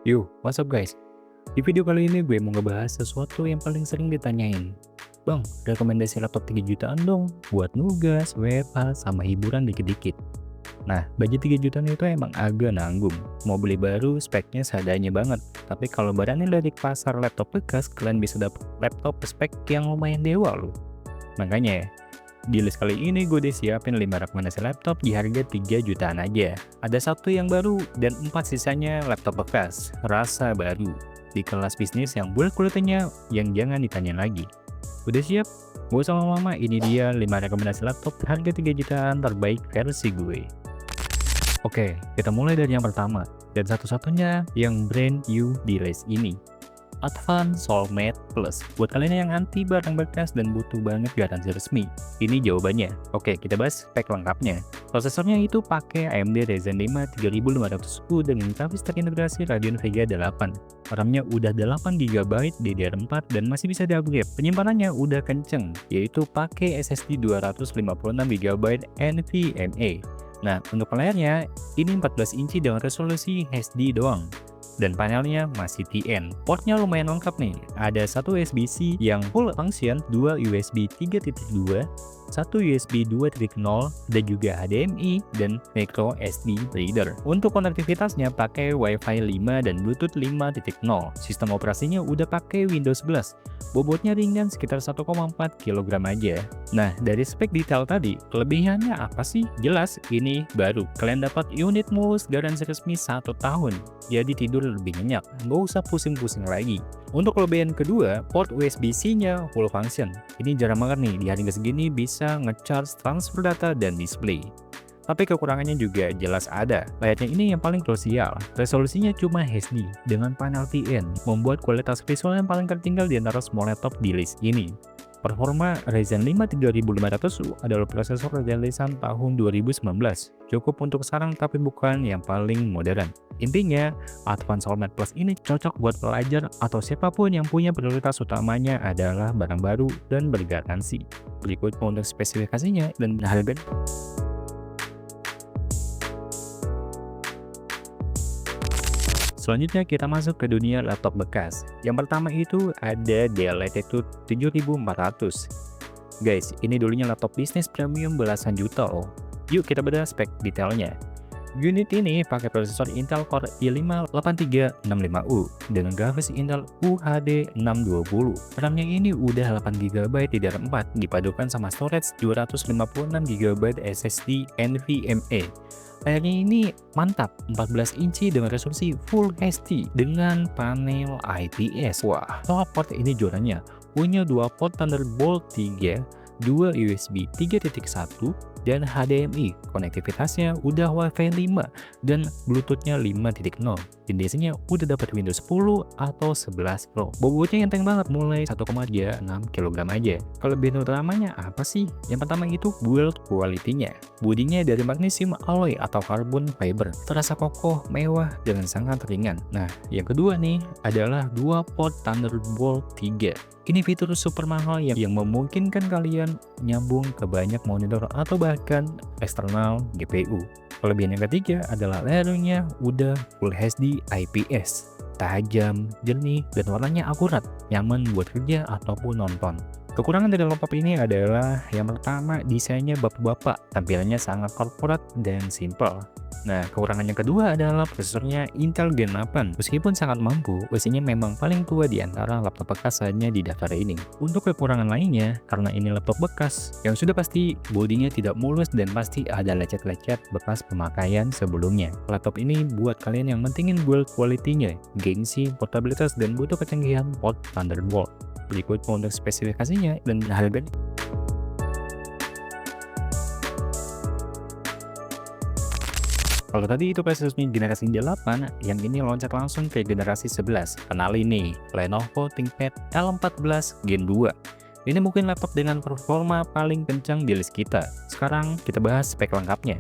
Yo, what's up guys? Di video kali ini gue mau ngebahas sesuatu yang paling sering ditanyain. Bang, rekomendasi laptop 3 jutaan dong buat nugas, WFH, sama hiburan dikit-dikit. Nah, budget 3 jutaan itu emang agak nanggung. Mau beli baru, speknya seadanya banget. Tapi kalau barangnya dari pasar laptop bekas, kalian bisa dapet laptop spek yang lumayan dewa loh. Makanya, di list kali ini gue udah siapin 5 rekomendasi laptop di harga 3 jutaan aja. Ada satu yang baru dan 4 sisanya laptop bekas, rasa baru. Di kelas bisnis yang build quality-nya yang jangan ditanya lagi. Udah siap? Gak usah lama-lama, ini dia 5 rekomendasi laptop harga 3 jutaan terbaik versi gue. Oke, kita mulai dari yang pertama. Dan satu-satunya yang brand new di list ini. Advan Soulmate Plus. Buat kalian yang anti barang bekas dan butuh banget garansi resmi, ini jawabannya. Oke, kita bahas spek lengkapnya. Prosesornya itu pakai AMD Ryzen 5 3500U dengan grafis terintegrasi Radeon Vega 8. RAM-nya udah 8GB DDR4 dan masih bisa di-upgrade. Penyimpanannya udah kenceng, yaitu pakai SSD 256GB NVMe. Nah, untuk layarnya, ini 14 inci dengan resolusi HD doang. Dan panelnya masih TN. Portnya lumayan lengkap nih. Ada satu USB-C yang full function, 2 USB 3.2, satu USB 2.0, dan juga HDMI dan micro SD reader. Untuk konektivitasnya pakai Wi-Fi 5 dan Bluetooth 5.0. Sistem operasinya udah pakai Windows 11. Bobotnya ringan sekitar 1,4 kg aja. Nah, dari spek detail tadi, kelebihannya apa sih? Jelas, ini baru. Kalian dapat unit mulus garansi resmi 1 tahun. Jadi tidur lebih nyenyak, nggak usah pusing-pusing lagi. Untuk kelebihan kedua, port USB-C-nya full function. Ini jarang banget nih, di harga segini bisa nge-charge transfer data dan display. Tapi kekurangannya juga jelas ada. Layarnya ini yang paling krusial. Resolusinya cuma HD dengan panel TN, membuat kualitas visual yang paling tertinggal di antara semua laptop di list ini. Performa Ryzen 5 3500U adalah prosesor rilisan tahun 2019. Cukup untuk sekarang tapi bukan yang paling modern. Intinya, Advan Soulmate Plus ini cocok buat pelajar atau siapapun yang punya prioritas utamanya adalah barang baru dan bergaransi. Berikut untuk spesifikasinya dan harga. Selanjutnya kita masuk ke dunia laptop bekas. Yang pertama itu ada Dell Latitude 7400. Guys, ini dulunya laptop bisnis premium belasan juta loh. Yuk kita bedah spek detailnya. Unit ini pakai prosesor Intel Core i5 8365U dengan grafis Intel UHD 620. RAM-nya ini udah 8GB DDR4 dipadukan sama storage 256GB SSD NVMe. Layarnya ini mantap, 14 inci dengan resolusi Full HD dengan panel IPS. Wah, soal port ini juaranya. Punya 2 port Thunderbolt 3, 2 USB 3.1, dan HDMI. Konektivitasnya udah Wi-Fi 5 dan Bluetooth-nya 5.0. Jenisnya udah dapat Windows 10 atau 11 Pro. Bobotnya enteng banget, mulai 1,6 kg aja. Kelebihan utamanya apa sih? Yang pertama itu build quality-nya. Bodinya dari magnesium alloy atau carbon fiber. Terasa kokoh, mewah, dan sangat ringan. Nah, yang kedua nih adalah 2 port Thunderbolt 3. Ini fitur super mahal yang memungkinkan kalian nyambung ke banyak monitor atau bahkan eksternal GPU. Kelebihan yang ketiga adalah layarnya udah Full HD IPS, tajam, jernih, dan warnanya akurat, nyaman buat kerja ataupun nonton. Kekurangan dari laptop ini adalah yang pertama, desainnya bapak-bapak, tampilannya sangat corporate dan simple. Nah, kekurangan yang kedua adalah prosesornya Intel Gen 8. Meskipun sangat mampu, usianya memang paling tua di antara laptop bekas saatnya di daftar ini. Untuk kekurangan lainnya, karena ini laptop bekas, yang sudah pasti bodinya tidak mulus dan pasti ada lecet-lecet bekas pemakaian sebelumnya. Laptop ini buat kalian yang mentingin build quality-nya, gengsi, portabilitas, dan butuh kecanggihan port Thunderbolt. Berikut untuk spesifikasinya dan harga. Kalau tadi itu versi resmi generasi 8, yang ini loncat langsung ke generasi 11. Kenalin nih, Lenovo ThinkPad L14 Gen 2. Ini mungkin laptop dengan performa paling kencang di list kita. Sekarang kita bahas spek lengkapnya.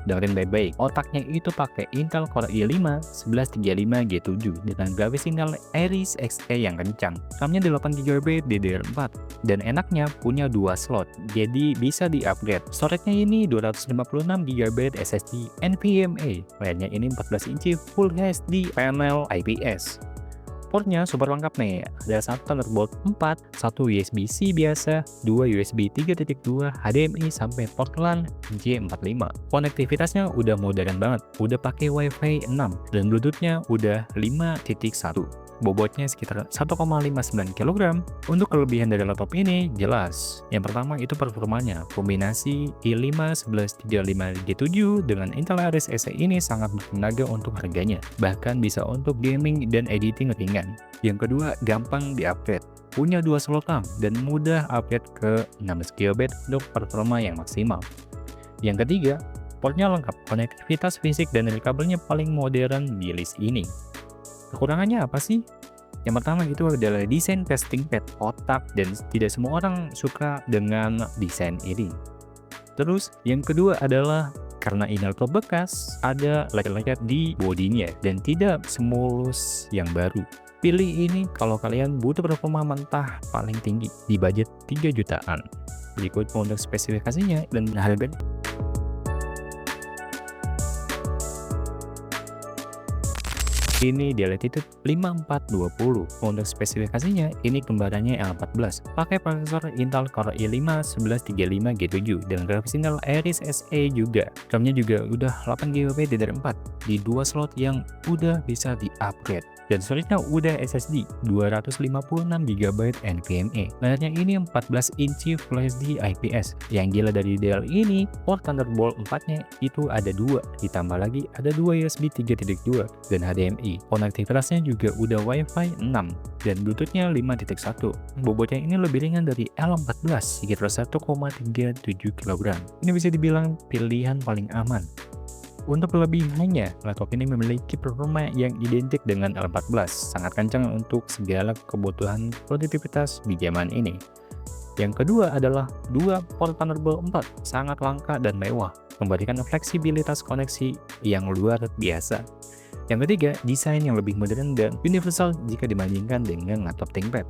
dengerin baik-baik. Otaknya itu pakai Intel Core i5 1135G7 dengan grafis Intel Iris Xe yang kencang. RAM-nya 8GB DDR4 dan enaknya punya 2 slot, jadi bisa di-upgrade. Storage-nya ini 256GB SSD NVMe. Layarnya ini 14 inci Full HD panel IPS. Portnya super lengkap nih, ada satu Thunderbolt 4, satu USB-C biasa, 2 USB 3.2, HDMI sampai port LAN J45. Konektivitasnya udah modern banget, udah pakai Wi-Fi 6 dan Bluetooth-nya udah 5.1. Bobotnya sekitar 1,59 kg. Untuk kelebihan dari laptop ini jelas. Yang pertama itu performanya. Kombinasi i5 1135G7 dengan Intel Iris Xe ini sangat bertenaga untuk harganya. Bahkan bisa untuk gaming dan editing ringan. Yang kedua, gampang di-upgrade. Punya 2 slot RAM dan mudah upgrade ke 16GB untuk performa yang maksimal. Yang ketiga, portnya lengkap. Konektivitas fisik dan dari kabelnya paling modern di list ini. Kekurangannya apa sih? Yang pertama itu adalah desain testing pad kotak dan tidak semua orang suka dengan desain ini. Terus yang kedua adalah karena ini laptop bekas, ada lecet-lecet di bodinya dan tidak semulus yang baru. Pilih ini kalau kalian butuh performa mentah paling tinggi di budget 3 jutaan. Berikut untuk spesifikasinya dan harganya. Ini di Latitude 5420. Untuk spesifikasinya, ini kembarannya L14. Pakai prosesor Intel Core i5 1135G7 dan grafis Intel Iris Xe juga. RAM-nya juga udah 8GB DDR4 di 2 slot yang udah bisa di-upgrade. Dan storage-nya udah SSD 256GB NVMe. Layarnya ini 14 inci Full HD IPS. Yang gila dari Dell ini, port Thunderbolt 4-nya itu ada 2, ditambah lagi ada 2 USB 3.2 dan HDMI. Konektivitasnya juga udah Wi-Fi 6 dan Bluetooth-nya 5.1. Bobotnya ini lebih ringan dari L14, sekitar 1,37 kg. Ini bisa dibilang pilihan paling aman. Untuk kelebihannya, laptop ini memiliki performa yang identik dengan L14, sangat kencang untuk segala kebutuhan produktivitas di zaman ini. Yang kedua adalah 2 port Thunderbolt 4, sangat langka dan mewah, memberikan fleksibilitas koneksi yang luar biasa. Yang ketiga, desain yang lebih modern dan universal jika dibandingkan dengan laptop ThinkPad.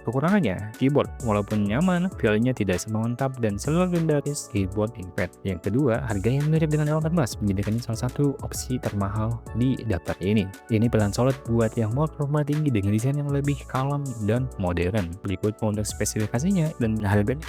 Kekurangannya, keyboard. Walaupun nyaman, feel-nya tidak semantap dan selalu legendaris keyboard ThinkPad. Yang kedua, harga yang mirip dengan L14 menjadikannya salah satu opsi termahal di daftar ini. Ini pilihan solid buat yang mau performa tinggi dengan desain yang lebih kalem dan modern. Berikut untuk spesifikasinya dan harganya.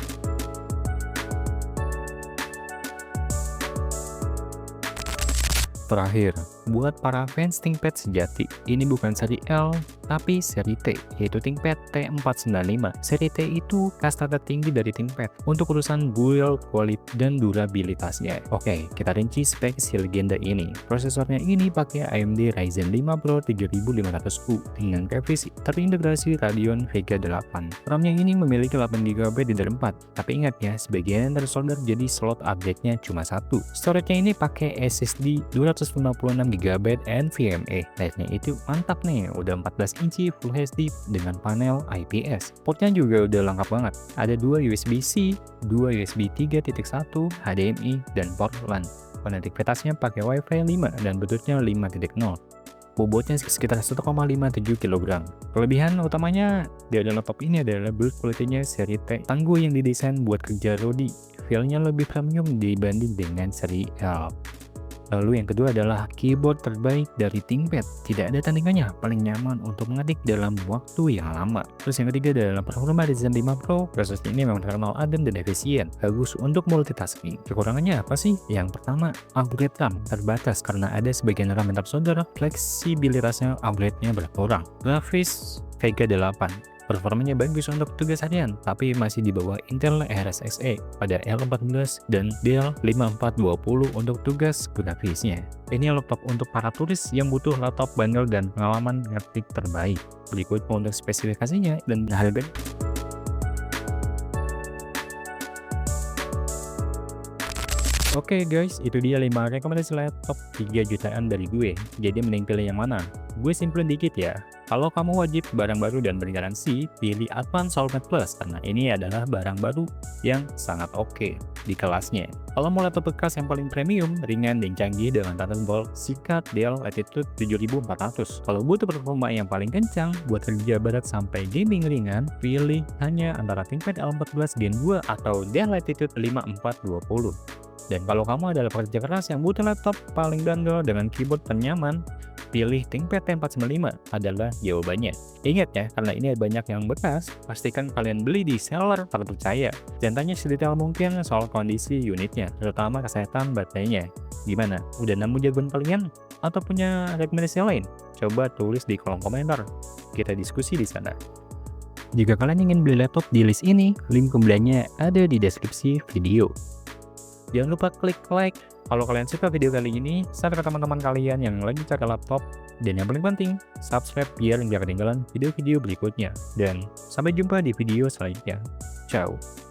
Terakhir, buat para fans ThinkPad sejati, ini bukan seri L, tapi seri T, yaitu ThinkPad T495. Seri T itu kasta tertinggi dari ThinkPad untuk urusan build, quality, dan durabilitasnya. Oke, kita rinci spek si legenda ini. Prosesornya ini pakai AMD Ryzen 5 Pro 3500U dengan grafis terintegrasi Radeon Vega 8. RAM-nya ini memiliki 8GB DDR4, tapi ingat ya, sebagian tersolder jadi slot update-nya cuma 1. Storage-nya ini pakai SSD 256GB NVMe. Layarnya itu mantap nih, udah 14 inci Full HD dengan panel IPS. Portnya juga udah lengkap banget. Ada 2 USB-C, 2 USB 3.1, HDMI, dan port LAN. Konektivitasnya pakai Wi-Fi 5 dan Bluetooth-nya 5.0. Bobotnya sekitar 1,57 kg. Kelebihan utamanya dari laptop ini adalah build quality-nya seri T, tangguh yang didesain buat kerja Rodi. Feel-nya lebih premium dibanding dengan seri L. Lalu yang kedua adalah keyboard terbaik dari ThinkPad. Tidak ada tandingannya, paling nyaman untuk mengetik dalam waktu yang lama. Terus yang ketiga adalah performa Ryzen 5 Pro. Prosesor ini memang terkenal adem dan efisien, bagus untuk multitasking. Kekurangannya apa sih? Yang pertama, upgrade RAM terbatas karena ada sebagian RAM yang tersolder, fleksibilitasnya upgrade-nya berkurang. Grafis Vega 8. Performanya bagus untuk tugas harian, tapi masih di bawah Intel Iris Xe pada L14 dan Dell 5420 untuk tugas grafisnya. Ini laptop untuk para turis yang butuh laptop bandel dan pengalaman ngetik terbaik. Berikut untuk spesifikasinya dan harganya. Oke guys, itu dia 5 rekomendasi laptop 3 jutaan dari gue. Jadi mending pilih yang mana? Gue simpelin dikit ya. Kalau kamu wajib barang baru dan bergaransi, pilih Advance Solmed Plus karena ini adalah barang baru yang sangat oke di kelasnya. Kalau mau laptop bekas yang paling premium, ringan dan canggih dengan Thunderbolt sikat Dell Latitude 7400. Kalau butuh performa yang paling kencang buat kerja berat sampai gaming ringan, pilih hanya antara ThinkPad L14 Gen 2 atau Dell Latitude 5420. Dan kalau kamu adalah pekerja keras yang butuh laptop paling dandel dengan keyboard ternyaman, pilih ThinkPad T495 adalah jawabannya. Ingat ya, karena ini banyak yang bekas, pastikan kalian beli di seller terpercaya. Dan tanya sedetail mungkin soal kondisi unitnya, terutama kesehatan baterainya. Gimana? Udah nemu jawaban kalian? Atau punya rekomendasi lain? Coba tulis di kolom komentar. Kita diskusi di sana. Jika kalian ingin beli laptop di list ini, link pembeliannya ada di deskripsi video. Jangan lupa klik like kalau kalian suka video kali ini, share ke teman-teman kalian yang lagi cari laptop. Dan yang paling penting, subscribe biar nggak ketinggalan video-video berikutnya. Dan sampai jumpa di video selanjutnya. Ciao.